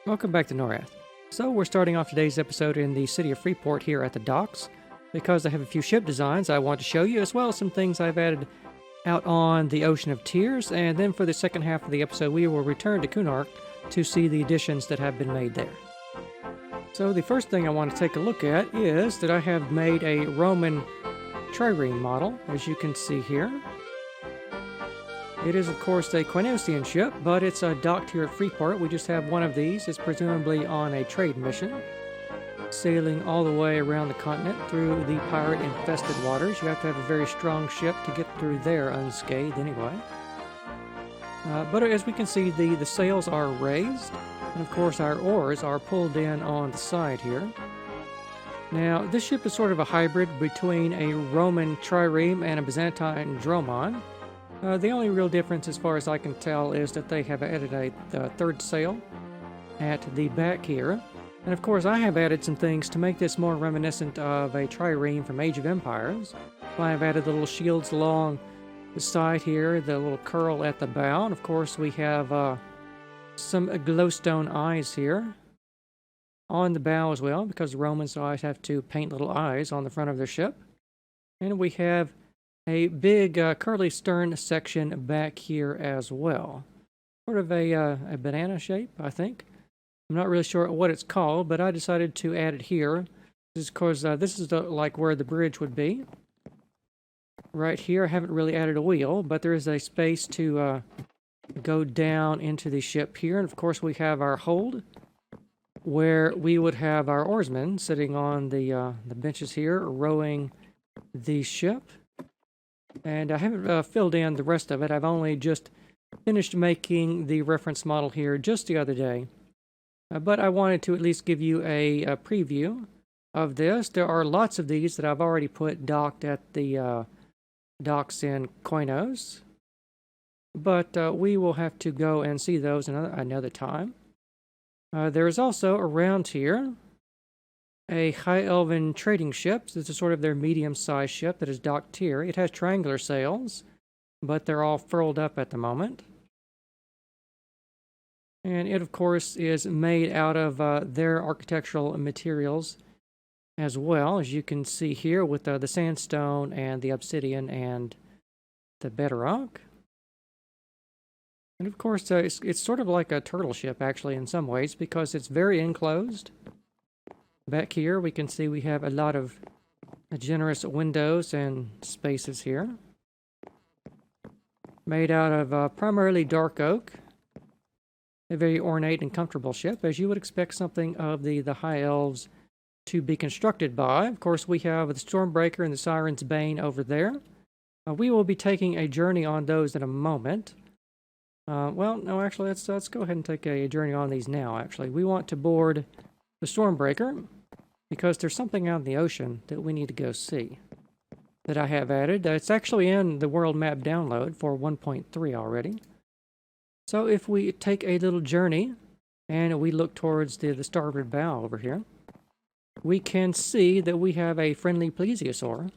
Welcome back to Norrath. So we're starting off today's episode in the city of Freeport here at the docks. Because I have a few ship designs I want to show you, as well as some things I've added out on the Ocean of Tears, and then for the second half of the episode we will return to Kunark to see the additions that have been made there. So the first thing I want to take a look at is that I have made a Roman trireme model, as you can see here. It is, of course, a Quinosian ship, but it's docked here at Freeport. We just have one of these. It's presumably on a trade mission, sailing all the way around the continent through the pirate-infested waters. You have to have a very strong ship to get through there unscathed anyway. But as we can see, the sails are raised, and of course our oars are pulled in on the side here. Now, this ship is sort of a hybrid between a Roman trireme and a Byzantine dromon. The only real difference, as far as I can tell, is that they have added a third sail at the back here. And of course, I have added some things to make this more reminiscent of a trireme from Age of Empires. I have added the little shields along the side here, the little curl at the bow, and of course we have some glowstone eyes here on the bow as well, because the Romans always have to paint little eyes on the front of their ship. And we have a big curly stern section back here as well. Sort of a banana shape, I think. I'm not really sure what it's called, but I decided to add it here. This is because this is like where the bridge would be. Right here, I haven't really added a wheel, but there is a space to go down into the ship here. And of course, we have our hold, where we would have our oarsmen sitting on the benches here, rowing the ship. And I haven't filled in the rest of it. I've only just finished making the reference model here just the other day. But I wanted to at least give you a preview of this. There are lots of these that I've already put docked at the docks in Koinos. But we will have to go and see those another time. There is also around here a High Elven trading ship. This is sort of their medium-sized ship that is docked here. It has triangular sails, but they're all furled up at the moment. And it, of course, is made out of their architectural materials as well, as you can see here with the sandstone and the obsidian and the bedrock. And, of course, it's sort of like a turtle ship, actually, in some ways, because it's very enclosed. Back here, we can see we have a lot of generous windows and spaces here. Made out of primarily dark oak. A very ornate and comfortable ship, as you would expect something of the High Elves to be constructed by. Of course, we have the Stormbreaker and the Siren's Bane over there. We will be taking a journey on those in a moment. Well, no, actually, let's go ahead and take a journey on these now, actually. We want to board the Stormbreaker, because there's something out in the ocean that we need to go see that I have added. It's actually in the world map download for 1.3 already. So if we take a little journey and we look towards the starboard bow over here, we can see that we have a friendly plesiosaur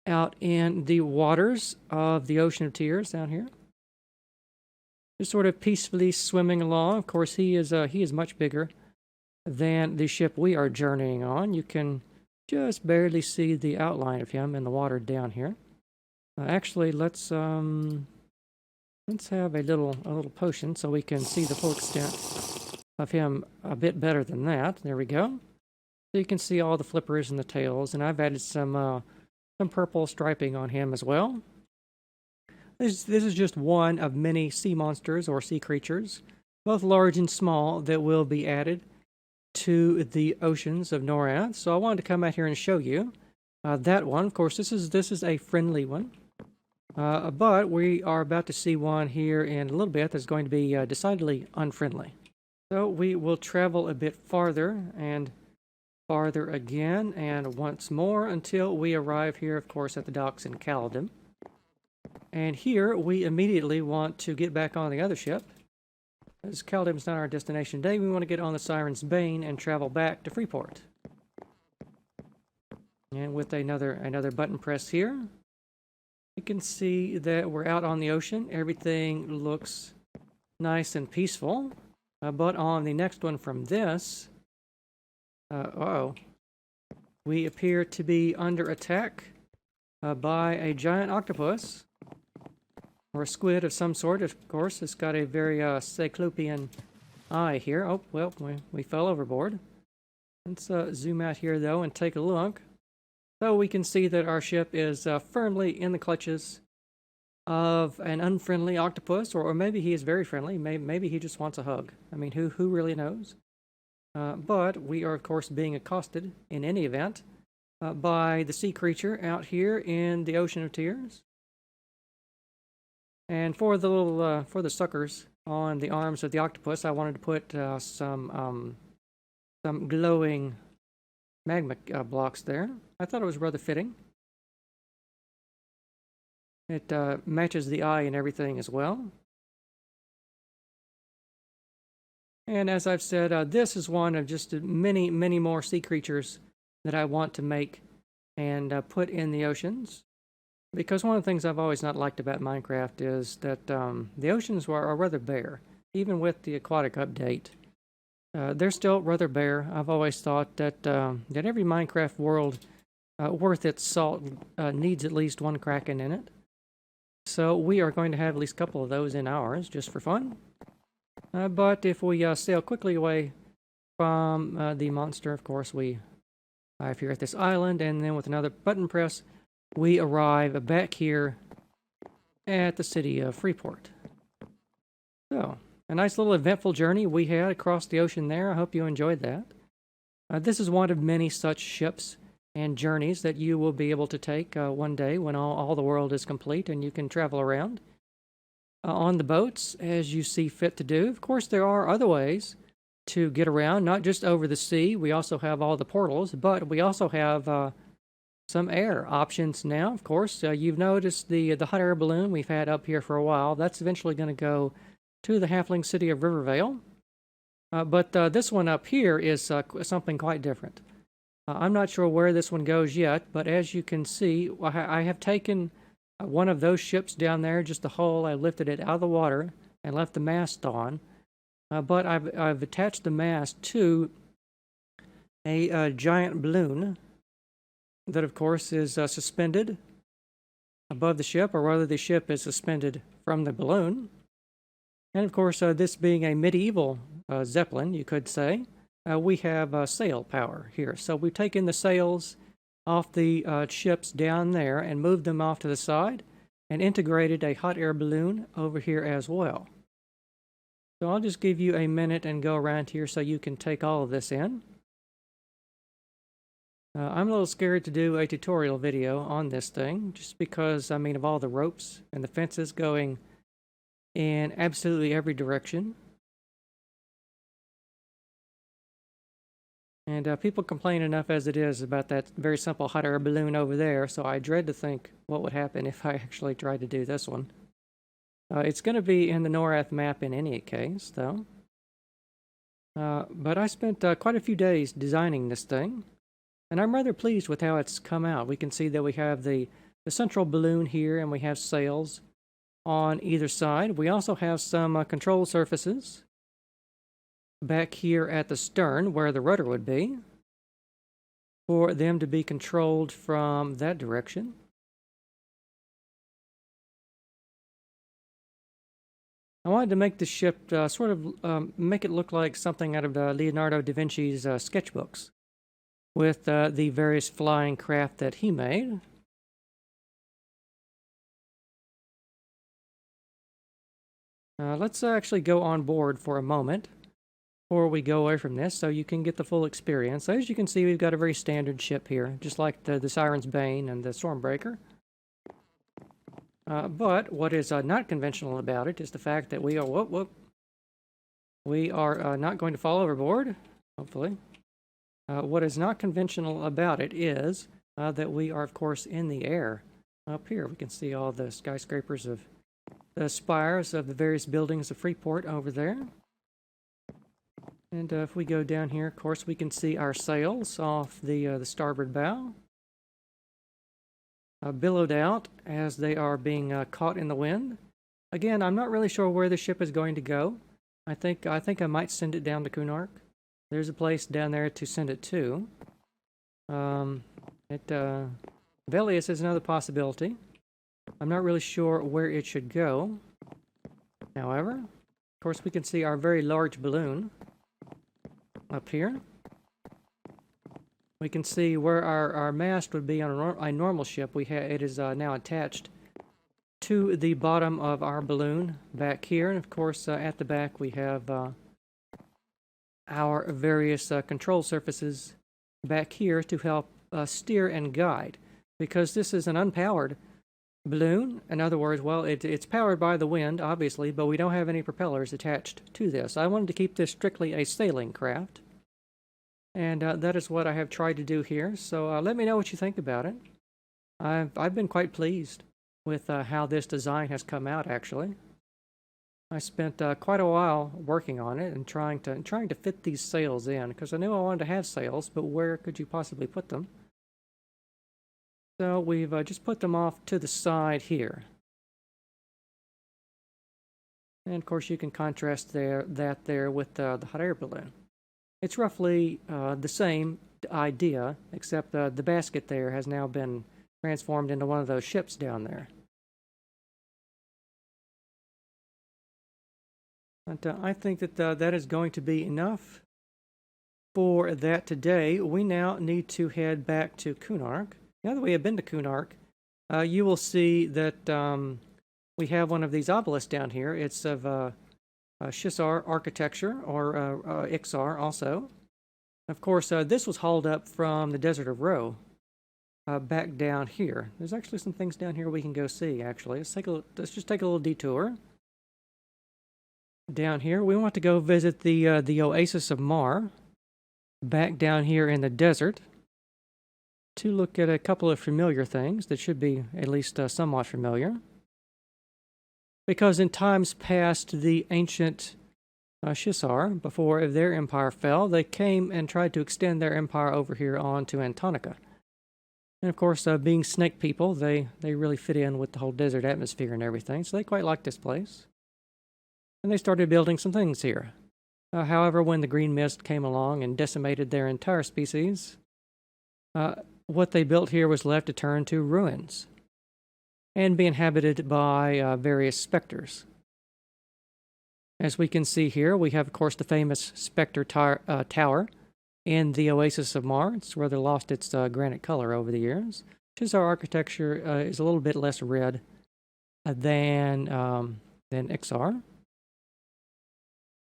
out in the waters of the Ocean of Tears down here. Just sort of peacefully swimming along. Of course, he is much bigger than the ship we are journeying on. You can just barely see the outline of him in the water down here. Actually, let's have a little potion so we can see the full extent of him a bit better than that. There we go. So you can see all the flippers and the tails, and I've added some purple striping on him as well. This is just one of many sea monsters or sea creatures, both large and small, that will be added to the oceans of Norrath. So I wanted to come out here and show you that one. Of course, this is a friendly one, but we are about to see one here in a little bit that's going to be decidedly unfriendly. So we will travel a bit farther and farther again and once more until we arrive here, of course, at the docks in Caledon. And here we immediately want to get back on the other ship. As Caledon's not our destination today, we want to get on the Siren's Bane and travel back to Freeport. And with another button press here, you can see that we're out on the ocean. Everything looks nice and peaceful. But on the next one from this, we appear to be under attack by a giant octopus, or a squid of some sort. Of course, it's got a very cyclopean eye here. Oh, well, we fell overboard. Let's zoom out here, though, and take a look. So we can see that our ship is firmly in the clutches of an unfriendly octopus, or maybe he is very friendly. Maybe he just wants a hug. I mean, who really knows? But we are, of course, being accosted, in any event, by the sea creature out here in the Ocean of Tears. And for the little, for the suckers on the arms of the octopus, I wanted to put some glowing magma blocks there. I thought it was rather fitting. It matches the eye and everything as well. And as I've said, this is one of just many, many more sea creatures that I want to make and put in the oceans. Because one of the things I've always not liked about Minecraft is that the oceans are rather bare. Even with the aquatic update, they're still rather bare. I've always thought that that every Minecraft world worth its salt needs at least one Kraken in it. So we are going to have at least a couple of those in ours, just for fun. But if we sail quickly away from the monster, of course, we arrive here at this island, and then with another button press, we arrive back here at the city of Freeport. So, a nice little eventful journey we had across the ocean there. I hope you enjoyed that. This is one of many such ships and journeys that you will be able to take one day when all the world is complete and you can travel around on the boats as you see fit to do. Of course, there are other ways to get around, not just over the sea. We also have all the portals, but we also have some air options now. Of course, you've noticed the hot air balloon we've had up here for a while. That's eventually going to go to the halfling city of Rivervale. But this one up here is something quite different. I'm not sure where this one goes yet, but as you can see, I have taken one of those ships down there, just the hull. I lifted it out of the water and left the mast on. But I've attached the mast to a giant balloon that, of course, is suspended above the ship, or rather the ship is suspended from the balloon. And, of course, this being a medieval Zeppelin, you could say, we have sail power here. So we've taken the sails off the ships down there and moved them off to the side and integrated a hot air balloon over here as well. So I'll just give you a minute and go around here so you can take all of this in. I'm a little scared to do a tutorial video on this thing, just because, I mean, of all the ropes and the fences going in absolutely every direction. And people complain enough as it is about that very simple hot air balloon over there, so I dread to think what would happen if I actually tried to do this one. It's going to be in the Norrath map in any case, though. But I spent quite a few days designing this thing, and I'm rather pleased with how it's come out. We can see that we have the central balloon here, and we have sails on either side. We also have some control surfaces back here at the stern, where the rudder would be, for them to be controlled from that direction. I wanted to make the ship sort of make it look like something out of Leonardo da Vinci's sketchbooks, with the various flying craft that he made. Let's actually go on board for a moment before we go away from this, so you can get the full experience. As you can see, we've got a very standard ship here, just like the Siren's Bane and the Stormbreaker. But what is not conventional about it is the fact that we are we are not going to fall overboard, hopefully. What is not conventional about it is that we are, of course, in the air. Up here, we can see all the skyscrapers of the spires of the various buildings of Freeport over there. And if we go down here, of course, we can see our sails off the starboard bow, billowed out as they are being caught in the wind. Again, I'm not really sure where the ship is going to go. I might send it down to Kunark. There's a place down there to send it to. Velius is another possibility. I'm not really sure where it should go. However, of course, we can see our very large balloon up here. We can see where our mast would be on a normal ship. It is now attached to the bottom of our balloon back here. And of course, at the back we have our various control surfaces back here to help steer and guide. Because this is an unpowered balloon. In other words, well, it's powered by the wind, obviously, but we don't have any propellers attached to this. I wanted to keep this strictly a sailing craft. And that is what I have tried to do here. So let me know what you think about it. I've been quite pleased with how this design has come out, actually. I spent quite a while working on it and trying to fit these sails in, because I knew I wanted to have sails, but where could you possibly put them? So we've just put them off to the side here. And of course you can contrast that there with the hot air balloon. It's roughly the same idea, except the basket there has now been transformed into one of those ships down there. But I think that that is going to be enough for that today. We now need to head back to Kunark. Now that we have been to Kunark, you will see that we have one of these obelisks down here. It's of Shissar architecture, or Ixar also. Of course, this was hauled up from the Desert of Ro back down here. There's actually some things down here we can go see, actually. Let's just take a little detour. Down here, we want to go visit the Oasis of Mars back down here in the desert to look at a couple of familiar things that should be at least somewhat familiar. Because in times past, the ancient Shissar, before their empire fell, they came and tried to extend their empire over here onto Antonica. And of course, being snake people, they really fit in with the whole desert atmosphere and everything, so they quite liked this place. And they started building some things here. However, when the green mist came along and decimated their entire species, what they built here was left to turn to ruins and be inhabited by various specters. As we can see here, we have, of course, the famous Spectre Tower in the Oasis of Mars. It's rather lost its granite color over the years. Shissar architecture is a little bit less red than Ixar.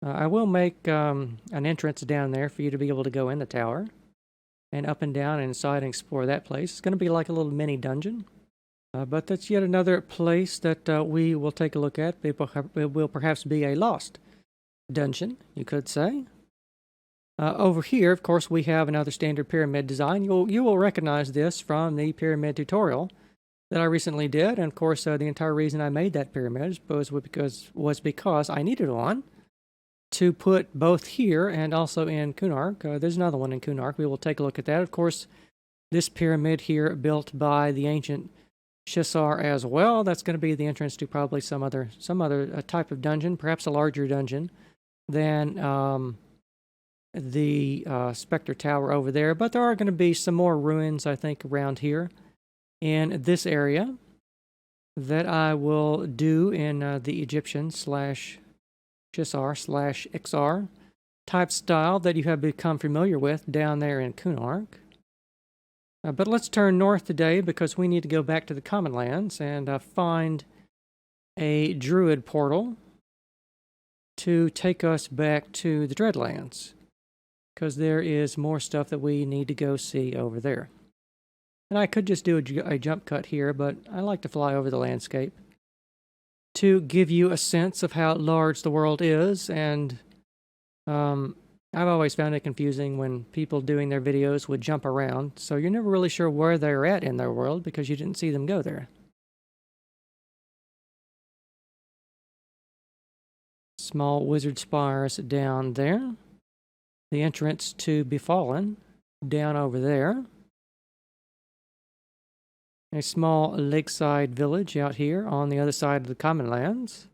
I will make an entrance down there for you to be able to go in the tower and up and down and inside and explore that place. It's going to be like a little mini dungeon. But that's yet another place that we will take a look at. It will perhaps be a lost dungeon, you could say. Over here, of course, we have another standard pyramid design. You will recognize this from the pyramid tutorial that I recently did. And of course, the entire reason I made that pyramid was because I needed one to put both here and also in Kunark. There's another one in Kunark. We will take a look at that. Of course, this pyramid here built by the ancient Shissar as well. That's going to be the entrance to probably some other type of dungeon, perhaps a larger dungeon than the Spectre Tower over there. But there are going to be some more ruins, I think, around here in this area that I will do in the Egyptian / Shissar / Ixar type style that you have become familiar with down there in Kunark. But let's turn north today because we need to go back to the Common Lands and find a druid portal to take us back to the Dreadlands, because there is more stuff that we need to go see over there. And I could just do a jump cut here, but I like to fly over the landscape to give you a sense of how large the world is. And I've always found it confusing when people doing their videos would jump around, so you're never really sure where they're at in their world because you didn't see them go there. Small wizard spires down there. The entrance to Befallen down over there. A small lakeside village out here on the other side of the Common Lands.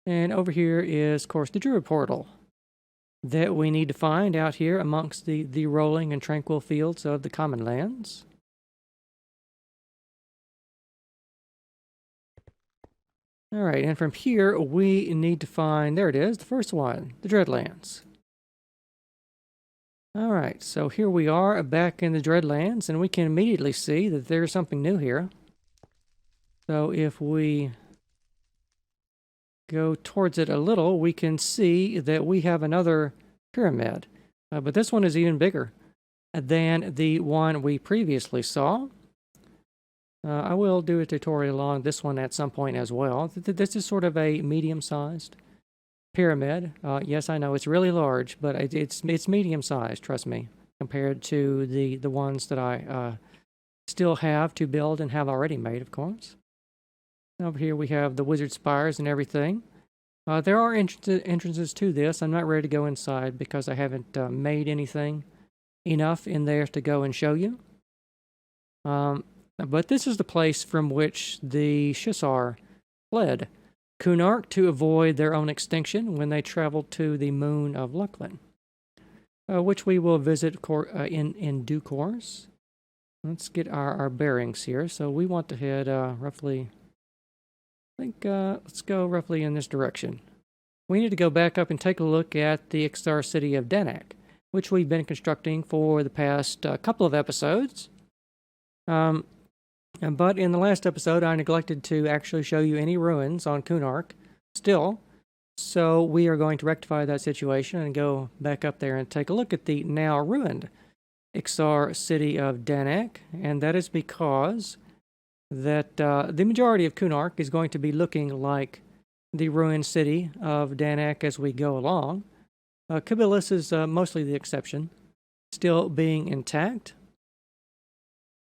And over here is, of course, the Druid portal that we need to find out here amongst the rolling and tranquil fields of the Common Lands. Alright, and from here we need to find, there it is, the first one, the Dreadlands. Alright, so here we are back in the Dreadlands, and we can immediately see that there's something new here. So if we go towards it a little, we can see that we have another pyramid. But this one is even bigger than the one we previously saw. I will do a tutorial on this one at some point as well. This is sort of a medium-sized pyramid. Yes, I know it's really large, but it's medium-sized, trust me, compared to the ones that I still have to build and have already made, of course. Over here we have the wizard spires and everything. There are entrances to this. I'm not ready to go inside because I haven't made anything enough in there to go and show you. But this is the place from which the Shisar fled Kunark to avoid their own extinction when they traveled to the moon of Lucklin, which we will visit in due course. Let's get our bearings here. So we want to head roughly, I think, let's go roughly in this direction. We need to go back up and take a look at the Ixar city of Deneck, which we've been constructing for the past couple of episodes. But in the last episode, I neglected to actually show you any ruins on Kunark still. So we are going to rectify that situation and go back up there and take a look at the now ruined Ixar city of Deneck. And that is because that the majority of Kunark is going to be looking like the ruined city of Deneck as we go along. Kabilis is mostly the exception, still being intact.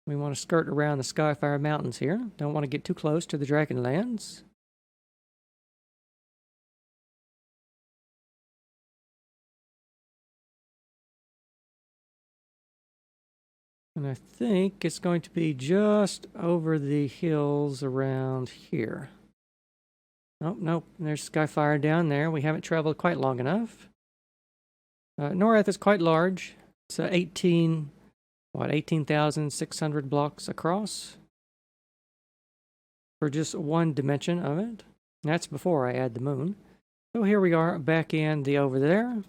We want to skirt around the Skyfire Mountains here. Don't want to get too close to the Dragonlands. And I think it's going to be just over the hills around here. Oh, nope, there's Skyfire down there. We haven't traveled quite long enough. Norrath is quite large. It's 18,600 blocks across for just one dimension of it. That's before I add the moon. So here we are back in the over there.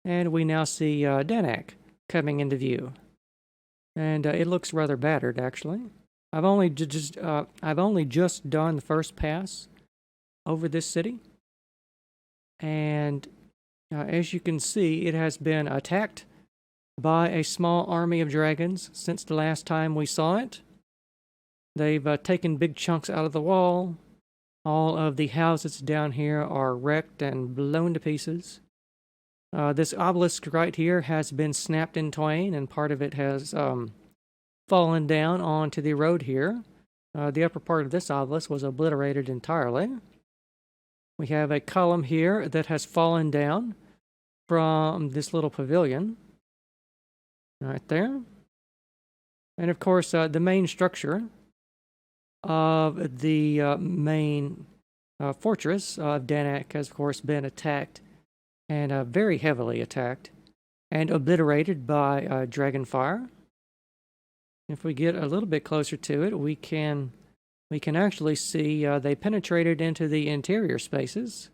And we now see Deneck coming into view. And it looks rather battered, actually. I've only just done the first pass over this city. And as you can see, it has been attacked by a small army of dragons since the last time we saw it. They've taken big chunks out of the wall. All of the houses down here are wrecked and blown to pieces. This obelisk right here has been snapped in twain, and part of it has fallen down onto the road here. The upper part of this obelisk was obliterated entirely. We have a column here that has fallen down from this little pavilion. Right there. And of course, the main structure of the main fortress of Deneck has, of course, been attacked, and very heavily attacked, and obliterated by dragon fire. If we get a little bit closer to it, we can actually see they penetrated into the interior spaces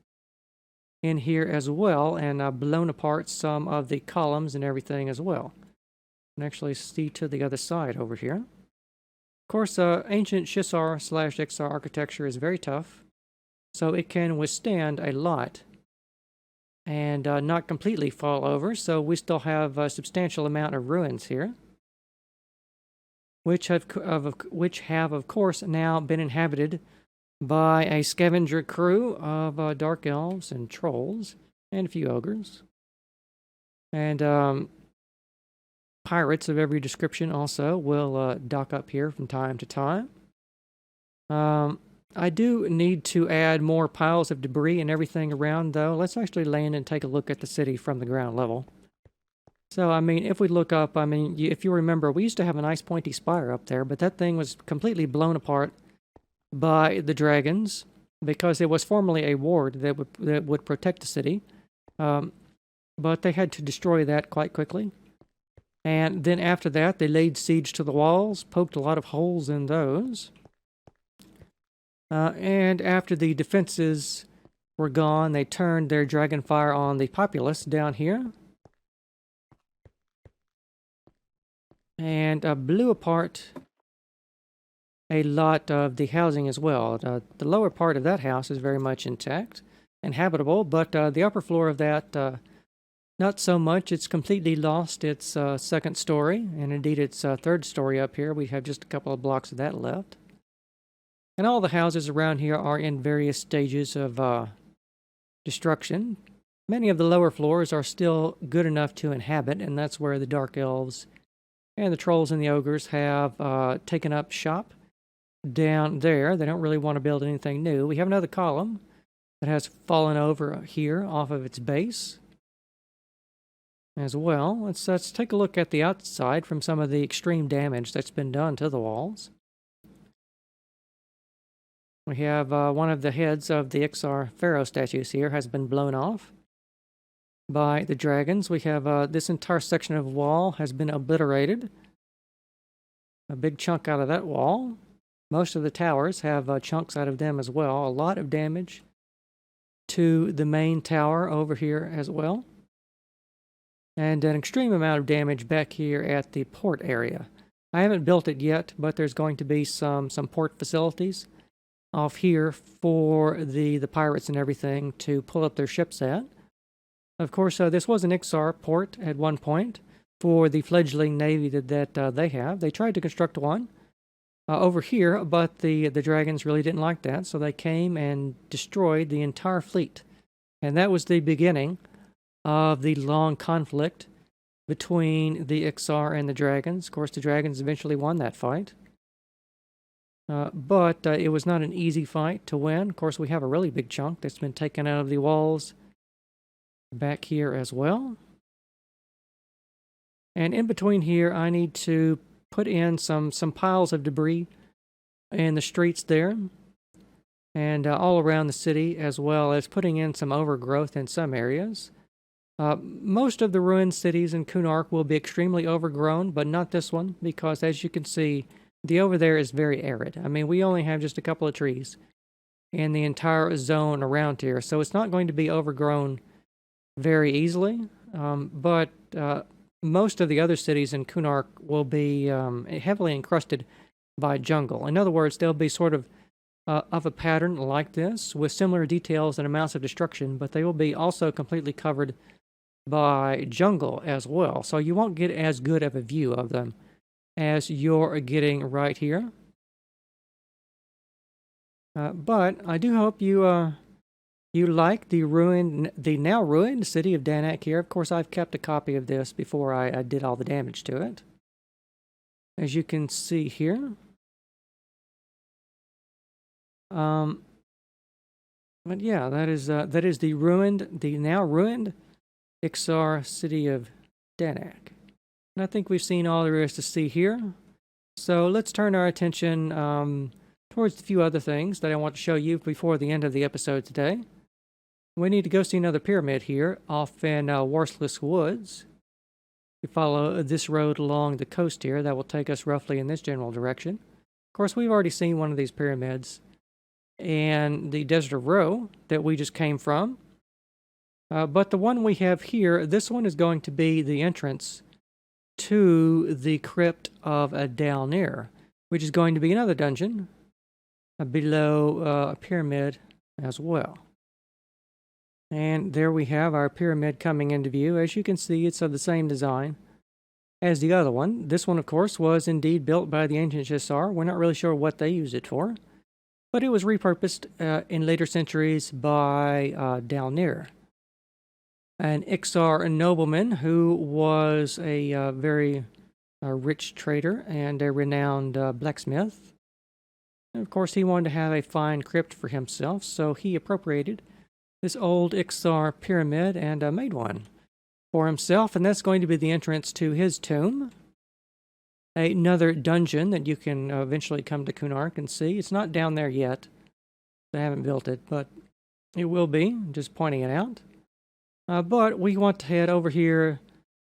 in here as well, and blown apart some of the columns and everything as well. You can actually see to the other side over here. Of course, ancient Shisar/Ixar architecture is very tough, so it can withstand a lot and not completely fall over. So we still have a substantial amount of ruins here, which have of course now been inhabited by a scavenger crew of dark elves and trolls and a few ogres. And pirates of every description also will dock up here from time to time. I do need to add more piles of debris and everything around, though. Let's actually land and take a look at the city from the ground level. So, I mean, if we look up, I mean, if you remember, we used to have a nice pointy spire up there, but that thing was completely blown apart by the dragons. because it was formerly a ward that would protect the city. But they had to destroy that quite quickly. And then after that, they laid siege to the walls, poked a lot of holes in those. And after the defenses were gone, they turned their dragon fire on the populace down here. And blew apart a lot of the housing as well. The lower part of that house is very much intact and habitable, but the upper floor of that, not so much. It's completely lost its second story, and indeed its third story up here. We have just a couple of blocks of that left. And all the houses around here are in various stages of destruction. Many of the lower floors are still good enough to inhabit, and that's where the Dark Elves and the Trolls and the Ogres have taken up shop down there. They don't really want to build anything new. We have another column that has fallen over here off of its base as well. Let's take a look at the outside from some of the extreme damage that's been done to the walls. We have one of the heads of the Ixar Pharaoh statues here has been blown off by the dragons. We have this entire section of wall has been obliterated. A big chunk out of that wall. Most of the towers have chunks out of them as well. A lot of damage to the main tower over here as well. And an extreme amount of damage back here at the port area. I haven't built it yet, but there's going to be some port facilities off here for the pirates and everything to pull up their ships at. Of course, this was an Ixar port at one point for the fledgling navy that they have. They tried to construct one over here, but the dragons really didn't like that, so they came and destroyed the entire fleet. And that was the beginning of the long conflict between the Ixar and the dragons. Of course, the dragons eventually won that fight. But it was not an easy fight to win. Of course, we have a really big chunk that's been taken out of the walls back here as well. And in between here, I need to put in some piles of debris in the streets there and all around the city, as well as putting in some overgrowth in some areas. Most of the ruined cities in Kunark will be extremely overgrown, but not this one, because as you can see, the over there is very arid. I mean, we only have just a couple of trees in the entire zone around here, so it's not going to be overgrown very easily. But most of the other cities in Kunark will be heavily encrusted by jungle. In other words, they'll be sort of a pattern like this, with similar details and amounts of destruction, but they will be also completely covered by jungle as well. So you won't get as good of a view of them as you're getting right here. But I do hope you like the now ruined city of Deneck here. Of course, I've kept a copy of this before I did all the damage to it, as you can see here. But yeah, that is the now ruined Ixar city of Deneck. And I think we've seen all there is to see here. So let's turn our attention towards a few other things that I want to show you before the end of the episode today. We need to go see another pyramid here off in Worthless Woods. We follow this road along the coast here. That will take us roughly in this general direction. Of course, we've already seen one of these pyramids in the Desert of Ro that we just came from. But the one we have here, this one is going to be the entrance to the crypt of Dalnir, which is going to be another dungeon below a pyramid as well. And there we have our pyramid coming into view. As you can see, it's of the same design as the other one. This one, of course, was indeed built by the ancient Ixar. We're not really sure what they used it for, but it was repurposed in later centuries by Dalnir, an Ixar nobleman who was a very rich trader and a renowned blacksmith. And of course, he wanted to have a fine crypt for himself, so he appropriated this old Ixar pyramid and made one for himself, and that's going to be the entrance to his tomb. Another dungeon that you can eventually come to Kunark and see. It's not down there yet. They haven't built it, but it will be. Just pointing it out. But we want to head over here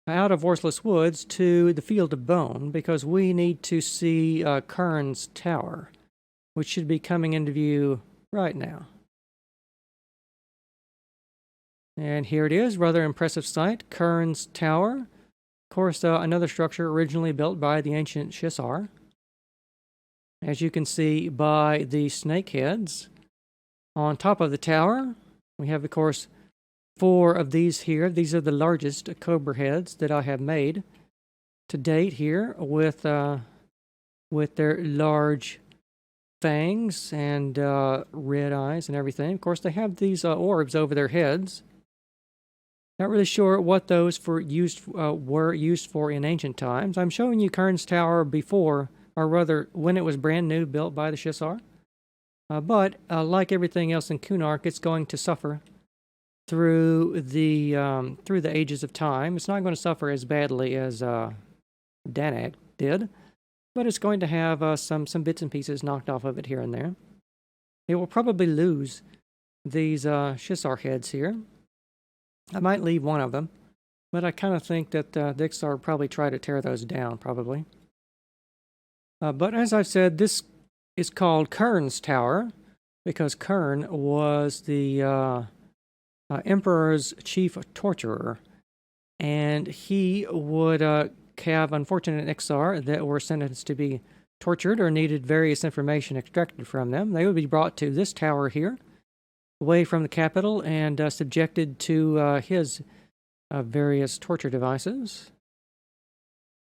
out of Worthless Woods to the Field of Bone because we need to see Kurns Tower, which should be coming into view right now. And here it is, rather impressive sight, Kurns Tower. Of course, another structure originally built by the ancient Shisar. As you can see by the snake heads on top of the tower, we have, of course, 4 of these here. These are the largest cobra heads that I have made to date here with their large fangs and red eyes and everything. Of course, they have these orbs over their heads. Not really sure what those were used for in ancient times. I'm showing you Kurns Tower before, or rather, when it was brand new, built by the Shisar. But like everything else in Kunark, it's going to suffer through the ages of time. It's not going to suffer as badly as Deneck did, but it's going to have some bits and pieces knocked off of it here and there. It will probably lose these Shisar heads here. I might leave one of them, but I kind of think that the Ixar will probably try to tear those down, probably. But as I've said, this is called Kurns Tower because Kurn was the Emperor's chief torturer, and he would have unfortunate Ixar that were sentenced to be tortured or needed various information extracted from them. They would be brought to this tower here, away from the capital, and subjected to his various torture devices.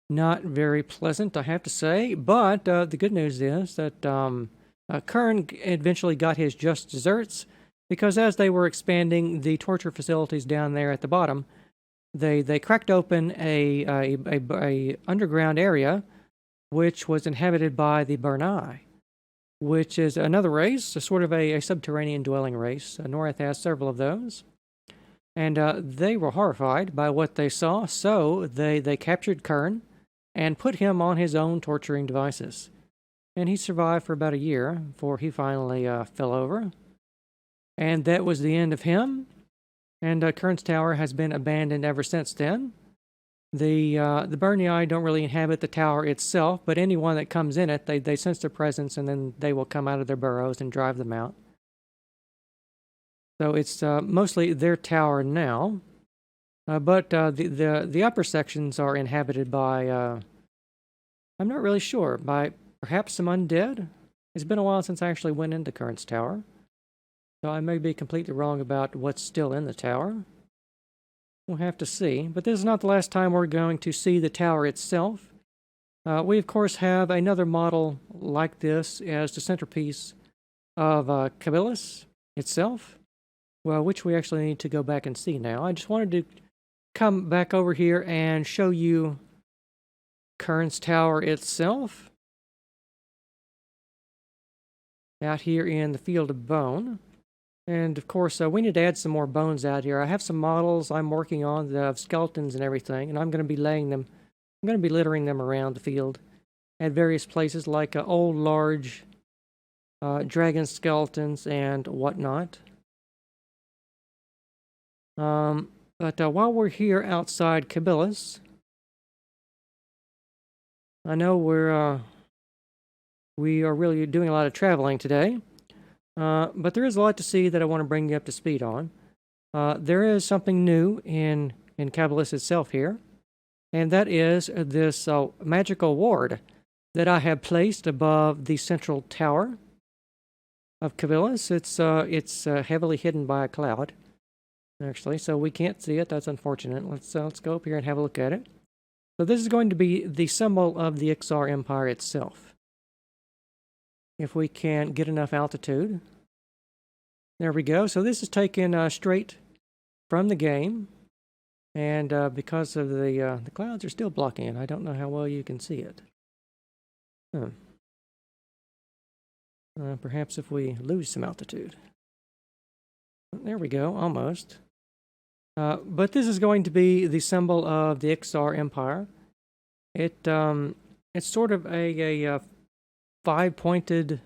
Not very pleasant, I have to say, but the good news is that Kurn eventually got his just desserts, because as they were expanding the torture facilities down there at the bottom, they cracked open a underground area which was inhabited by the Burnai, which is another race, a sort of a subterranean dwelling race. Norrath has several of those. And they were horrified by what they saw, so they captured Kurn and put him on his own torturing devices. And he survived for about a year before he finally fell over. And that was the end of him. And Kurns Tower has been abandoned ever since then. The Burnai don't really inhabit the tower itself, but anyone that comes in it, they sense their presence, and then they will come out of their burrows and drive them out. So it's mostly their tower now, but the upper sections are inhabited by, I'm not really sure, by perhaps some undead. It's been a while since I actually went into Kurns Tower, so I may be completely wrong about what's still in the tower. We'll have to see, but this is not the last time we're going to see the tower itself. We, of course, have another model like this as the centerpiece of Kabilis itself, well, which we actually need to go back and see now. I just wanted to come back over here and show you Kurns Tower itself out here in the Field of Bone. And, of course, we need to add some more bones out here. I have some models I'm working on of skeletons and everything, and I'm going to be littering them around the field at various places, like old, large dragon skeletons and whatnot. But while we're here outside Kabilis, I know we are really doing a lot of traveling today. But there is a lot to see that I want to bring you up to speed on. There is something new in Kabilis itself here, and that is this magical ward that I have placed above the central tower of Kabilis. It's heavily hidden by a cloud, actually, so we can't see it. That's unfortunate. Let's go up here and have a look at it. So this is going to be the symbol of the Ixar Empire itself. If we can get enough altitude. There we go. So this is taken straight from the game. And because of the clouds are still blocking it, I don't know how well you can see it. Perhaps if we lose some altitude. There we go, almost. But this is going to be the symbol of the Ixar Empire. It's sort of a five-pointed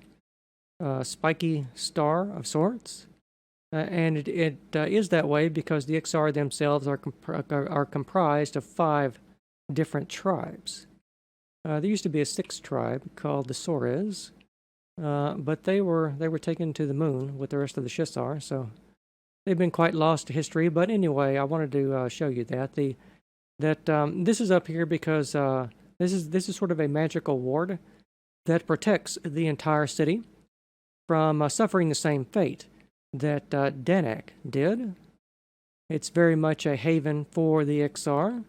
spiky star of sorts. And it is that way because the Ixar themselves are comprised of 5 different tribes. There used to be a 6th tribe called the Sores, but they were taken to the moon with the rest of the Shissar, so they've been quite lost to history. But anyway, I wanted to show you that this is up here because this is sort of a magical ward that protects the entire city from suffering the same fate that Deneck did. It's very much a haven for the Ixar.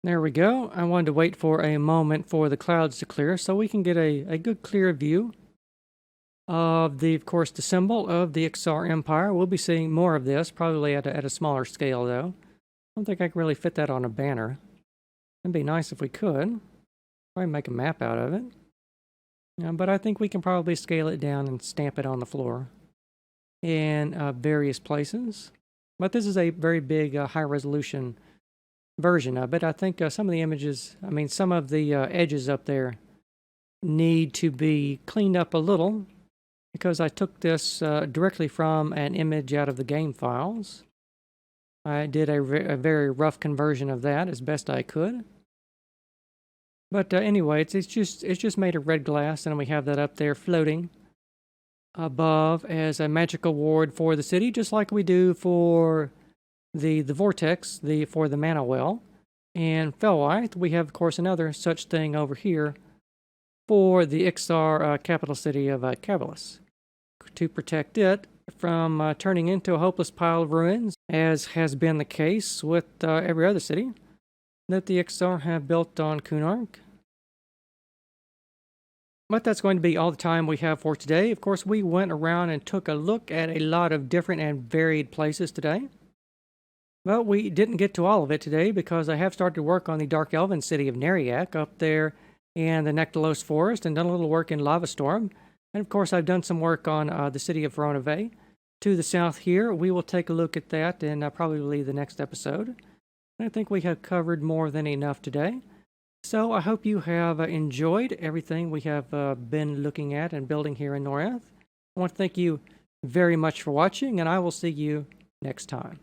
There we go. I wanted to wait for a moment for the clouds to clear so we can get a good clear view of of course, the symbol of the Ixar Empire. We'll be seeing more of this, probably at a smaller scale, though. I don't think I can really fit that on a banner. It'd be nice if we could. Probably make a map out of it. But I think we can probably scale it down and stamp it on the floor in various places. But this is a very big, high-resolution version of it. I think some of the images, some of the edges up there need to be cleaned up a little because I took this directly from an image out of the game files. I did a very rough conversion of that as best I could. But anyway, it's just made of red glass, and we have that up there floating above as a magical ward for the city, just like we do for the vortex, for the mana well. And Felwythe, we have, of course, another such thing over here for the Ixar capital city of Cabalus, to protect it from turning into a hopeless pile of ruins, as has been the case with every other city that the Ixar have built on Kunark. But that's going to be all the time we have for today. Of course, we went around and took a look at a lot of different and varied places today. But we didn't get to all of it today because I have started to work on the Dark Elven city of Neriak up there in the Nectalos Forest and done a little work in Lavastorm. And of course, I've done some work on the city of Veronave. To the south here, we will take a look at that in probably the next episode. I think we have covered more than enough today. So I hope you have enjoyed everything we have been looking at and building here in Norrath. I want to thank you very much for watching, and I will see you next time.